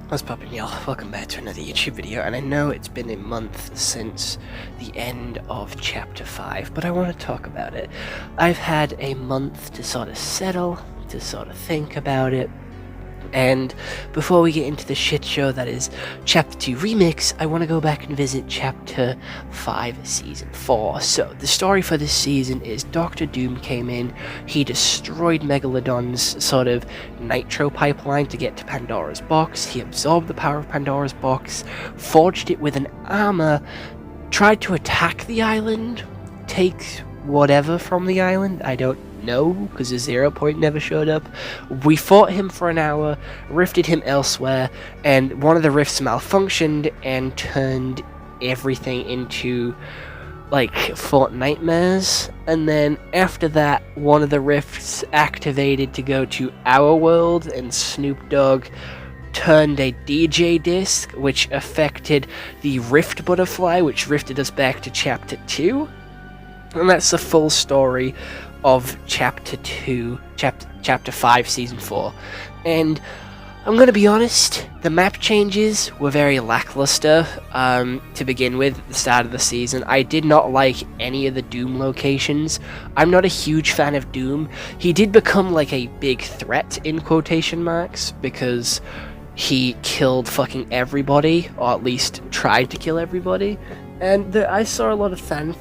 What's poppin', y'all? Welcome back to another YouTube video, and I know it's been a month since the end of Chapter 5, but I want to talk about it. I've had a month to sort of settle, to sort of think about it, and before we get into the shit show that is Chapter 2 Remix, I want to go back and visit Chapter 5 Season 4. So, the story for this season is Dr. Doom came in, he destroyed Megalodon's sort of nitro pipeline to get to Pandora's box, he absorbed the power of Pandora's box, forged it with an armor, tried to attack the island, take whatever from the island, I don't know, because the 0 point never showed up. We fought him for an hour, rifted him elsewhere, and one of the rifts malfunctioned and turned everything into like Fortnite. And then after that, one of the rifts activated to go to our world, and Snoop Dogg turned a DJ disc, which affected the Rift Butterfly, which rifted us back to Chapter 2. And that's the full story of Chapter 5, Season 4. And I'm going to be honest, the map changes were very lackluster to begin with at the start of the season. I did not like any of the Doom locations. I'm not a huge fan of Doom. He did become like a big threat in quotation marks because he killed fucking everybody, or at least tried to kill everybody. And I saw a lot of fan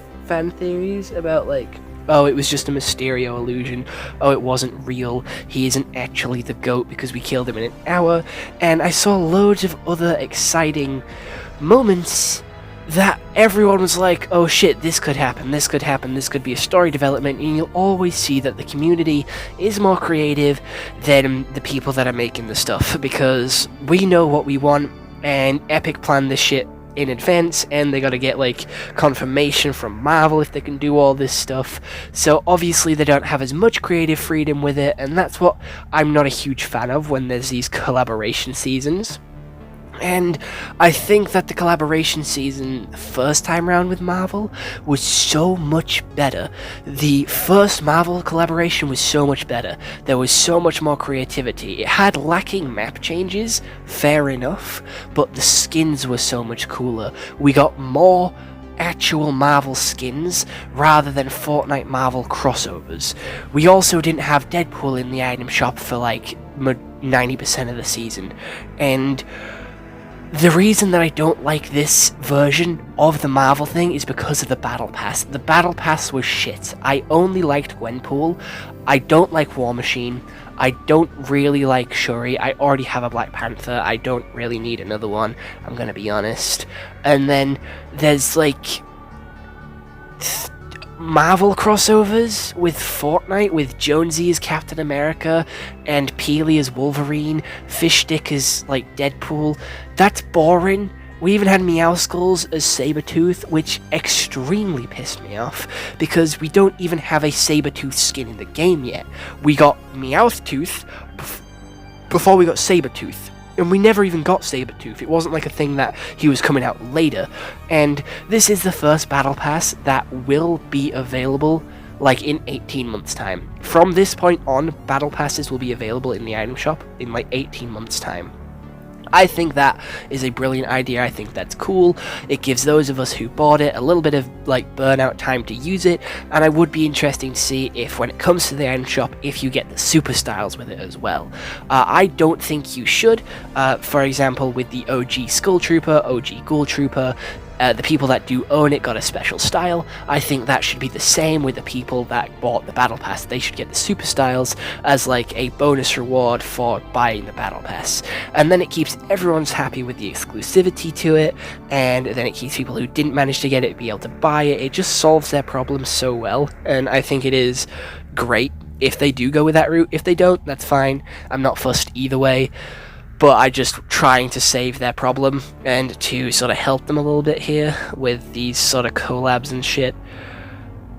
theories about like, oh, it was just a Mysterio illusion, oh, it wasn't real, he isn't actually the GOAT because we killed him in an hour, and I saw loads of other exciting moments that everyone was like, oh shit, this could happen, this could happen, this could be a story development, and you'll always see that the community is more creative than the people that are making the stuff, because we know what we want, and Epic planned this shit in advance, and they gotta get like confirmation from Marvel if they can do all this stuff, so obviously they don't have as much creative freedom with it, and that's what I'm not a huge fan of when there's these collaboration seasons. And I think that the collaboration season first time round with Marvel was so much better. The first Marvel collaboration was so much better. There was so much more creativity. It had lacking map changes, fair enough, but the skins were so much cooler. We got more actual Marvel skins rather than Fortnite Marvel crossovers. We also didn't have Deadpool in the item shop for like 90% of the season, and the reason that I don't like this version of the Marvel thing is because of the Battle Pass. The Battle Pass was shit. I only liked Gwenpool. I don't like War Machine. I don't really like Shuri. I already have a Black Panther. I don't really need another one, I'm gonna be honest. And then there's like Marvel crossovers with Fortnite, with Jonesy as Captain America, and Peely as Wolverine, Fishstick as, like, Deadpool. That's boring. We even had Meowskulls as Sabretooth, which extremely pissed me off, because we don't even have a Sabretooth skin in the game yet. We got Meowtooth before we got Sabretooth. And we never even got Sabretooth. It wasn't like a thing that he was coming out later. And this is the first Battle Pass that will be available like in 18 months time. From this point on, Battle Passes will be available in the item shop in like 18 months time. I think that is a brilliant idea. I think that's cool. It gives those of us who bought it a little bit of like burnout time to use it, and I would be interested to see if when it comes to the item shop, if you get the super styles with it as well. I don't think you should. For example, with the OG Skull Trooper, OG Ghoul Trooper, the people that do own it got a special style. I think that should be the same with the people that bought the Battle Pass. They should get the super styles as like a bonus reward for buying the Battle Pass. And then it keeps everyone's happy with the exclusivity to it, and then it keeps people who didn't manage to get it be able to buy it. It just solves their problems so well, and I think it is great if they do go with that route. If they don't, that's fine. I'm not fussed either way. But I just trying to save their problem and to sort of help them a little bit here with these sort of collabs and shit.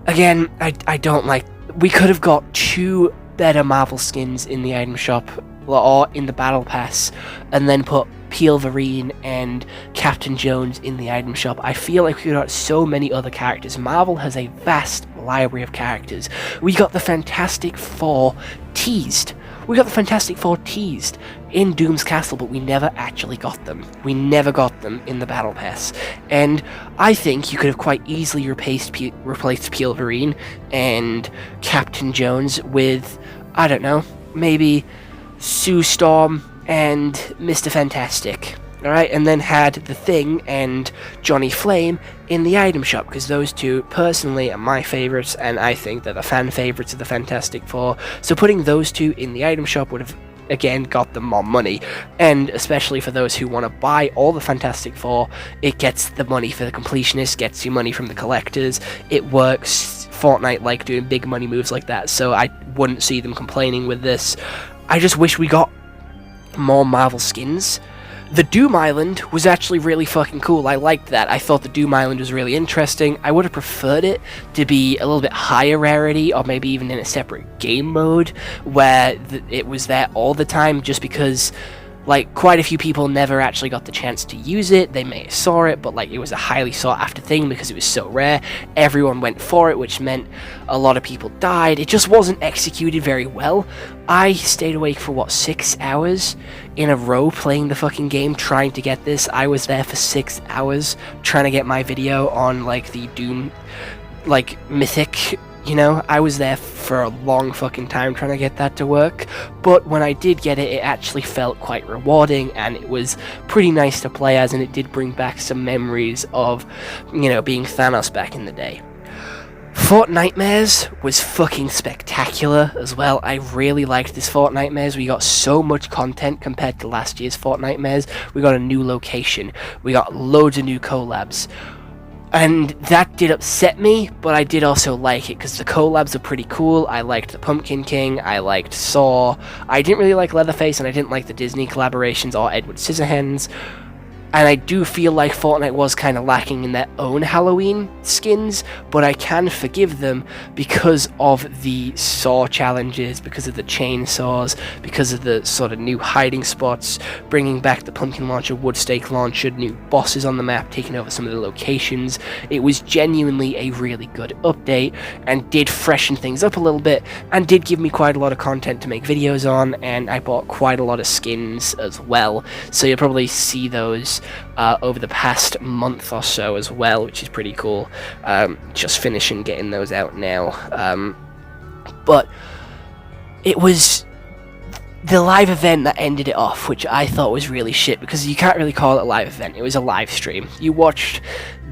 Again, I don't like... We could have got 2 better Marvel skins in the item shop or in the Battle Pass, and then put Peelverine and Captain Jones in the item shop. I feel like we got so many other characters. Marvel has a vast library of characters. We got the Fantastic Four teased. We got the Fantastic Four teased in Doom's Castle, but we never actually got them. We never got them in the Battle Pass. And I think you could have quite easily replaced Peelverine and Captain Jones with, I don't know, maybe Sue Storm and Mr. Fantastic. Alright, and then had The Thing and Johnny Flame in the item shop, because those two, personally, are my favourites, and I think they're the fan favourites of the Fantastic Four. So putting those two in the item shop would have, again, got them more money. And especially for those who want to buy all the Fantastic Four, it gets the money for the completionists, gets you money from the collectors. It works. Fortnite like doing big money moves like that, so I wouldn't see them complaining with this. I just wish we got more Marvel skins. The Doom Island was actually really fucking cool. I liked that. I thought the Doom Island was really interesting. I would have preferred it to be a little bit higher rarity, or maybe even in a separate game mode where it was there all the time, just because, like, quite a few people never actually got the chance to use it. They may have saw it, but, like, it was a highly sought after thing because it was so rare. Everyone went for it, which meant a lot of people died. It just wasn't executed very well. I stayed awake for, 6 hours in a row playing the fucking game, trying to get this. I was there for 6 hours trying to get my video on, like, the Doom, like, Mythic. You know, I was there for a long fucking time trying to get that to work, but when I did get it, it actually felt quite rewarding, and it was pretty nice to play as, and it did bring back some memories of, you know, being Thanos back in the day. Fortnitemares was fucking spectacular as well. I really liked this Fortnitemares. We got so much content compared to last year's Fortnitemares. We got a new location. We got loads of new collabs. And that did upset me, but I did also like it, because the collabs are pretty cool. I liked the Pumpkin King, I liked Saw, I didn't really like Leatherface, and I didn't like the Disney collaborations or Edward Scissorhands. And I do feel like Fortnite was kind of lacking in their own Halloween skins, but I can forgive them because of the Saw challenges, because of the chainsaws, because of the sort of new hiding spots, bringing back the pumpkin launcher, wood stake launcher, new bosses on the map, taking over some of the locations. It was genuinely a really good update, and did freshen things up a little bit, and did give me quite a lot of content to make videos on, and I bought quite a lot of skins as well, so you'll probably see those over the past month or so as well, which is pretty cool. Just finishing getting those out now. But it was the live event that ended it off, which I thought was really shit, because you can't really call it a live event. It was a live stream. You watched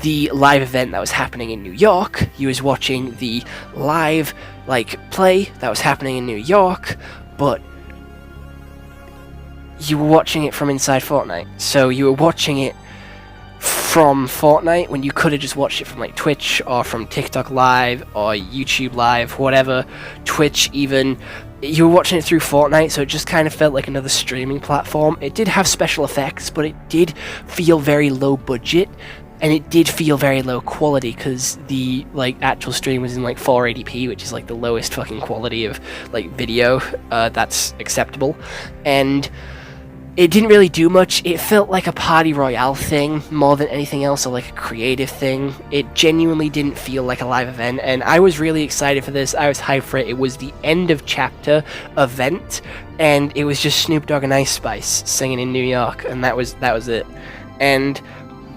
the live event that was happening in New York. You was watching the live, like, play that was happening in New York, but you were watching it from inside Fortnite. So you were watching it from Fortnite when you could have just watched it from, like, Twitch or from TikTok Live or YouTube Live, whatever, Twitch even. You were watching it through Fortnite, so it just kind of felt like another streaming platform. It did have special effects, but it did feel very low budget, and it did feel very low quality, because the, like, actual stream was in, like, 480p, which is, like, the lowest fucking quality of, like, video that's acceptable. And it didn't really do much. It felt like a party royale thing more than anything else, or like a creative thing. It genuinely didn't feel like a live event, and I was really excited for this. I was hyped for it. It was the end of chapter event, and it was just Snoop Dogg and Ice Spice singing in New York, and that was it. And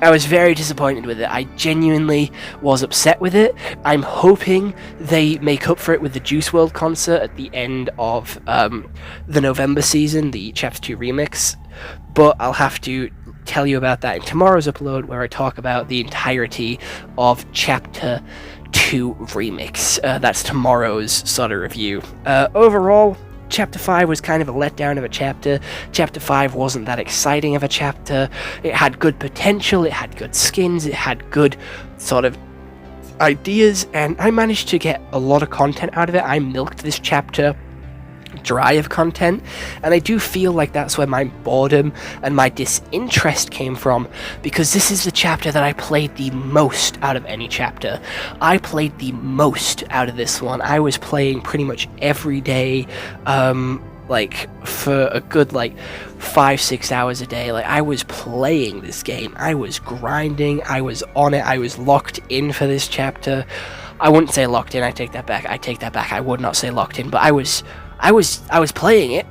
I was very disappointed with it. I genuinely was upset with it. I'm hoping they make up for it with the Juice WRLD concert at the end of the November season, the Chapter 2 remix, but I'll have to tell you about that in tomorrow's upload, where I talk about the entirety of Chapter 2 remix. That's tomorrow's sort of review. Overall, Chapter 5 was kind of a letdown of a chapter. Chapter 5 wasn't that exciting of a chapter. It had good potential, it had good skins, it had good sort of ideas, and I managed to get a lot of content out of it. I milked this chapter dry of content, and I do feel like that's where my boredom and my disinterest came from, because this is the chapter that I played the most out of any chapter. I played the most out of this one. I was playing pretty much every day, like for a good 5-6 hours a day. Like, I was playing this game, I was grinding, I was on it, I was locked in for this chapter. I wouldn't say locked in, I take that back, I would not say locked in, but I was I was playing it,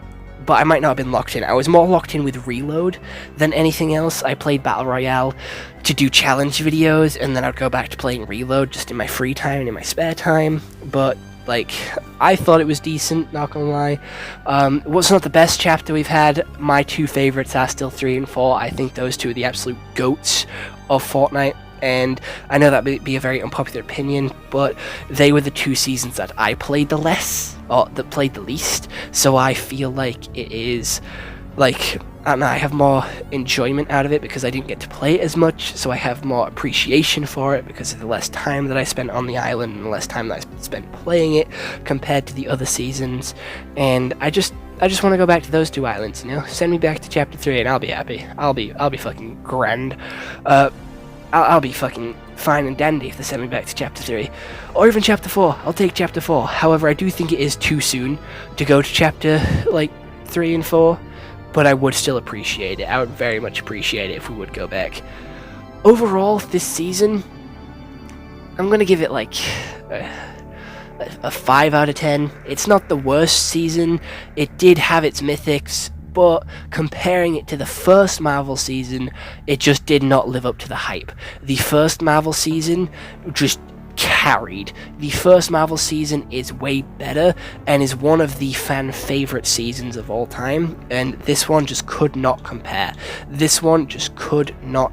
but I might not have been locked in. I was more locked in with Reload than anything else. I played Battle Royale to do challenge videos, and then I'd go back to playing Reload just in my free time and in my spare time. But like, I thought it was decent, not gonna lie. It was not the best chapter we've had. My two favorites are still 3 and 4. I think those two are the absolute goats of Fortnite. And I know that may be a very unpopular opinion, but they were the 2 seasons that I played the less, or that played the least, so I feel like it is, like, I don't know, I have more enjoyment out of it because I didn't get to play it as much, so I have more appreciation for it because of the less time that I spent on the island and the less time that I spent playing it compared to the other seasons, and I just want to go back to those 2 islands, you know? Send me back to Chapter 3 and I'll be happy. I'll be fucking grand. I'll be fucking fine and dandy if they send me back to Chapter 3. Or even Chapter 4. I'll take Chapter 4. However, I do think it is too soon to go to Chapter, 3 and 4. But I would still appreciate it. I would very much appreciate it if we would go back. Overall, this season, I'm going to give it, a 5 out of 10. It's not the worst season. It did have its mythics, but comparing it to the first Marvel season, it just did not live up to the hype. The first Marvel season just carried. The first Marvel season is way better and is one of the fan favorite seasons of all time, and this one just could not compare. This one just could not,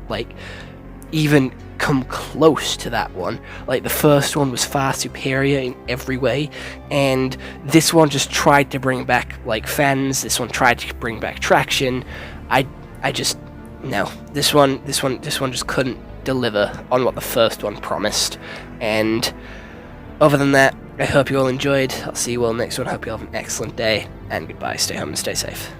even come close to that one. The first one was far superior in every way, and this one just tried to bring back fans. This one tried to bring back traction. I just, no, this one just couldn't deliver on what the first one promised. And other than that, I hope you all enjoyed. I'll see you all next one. Hope you all have an excellent day, and goodbye. Stay home and stay safe.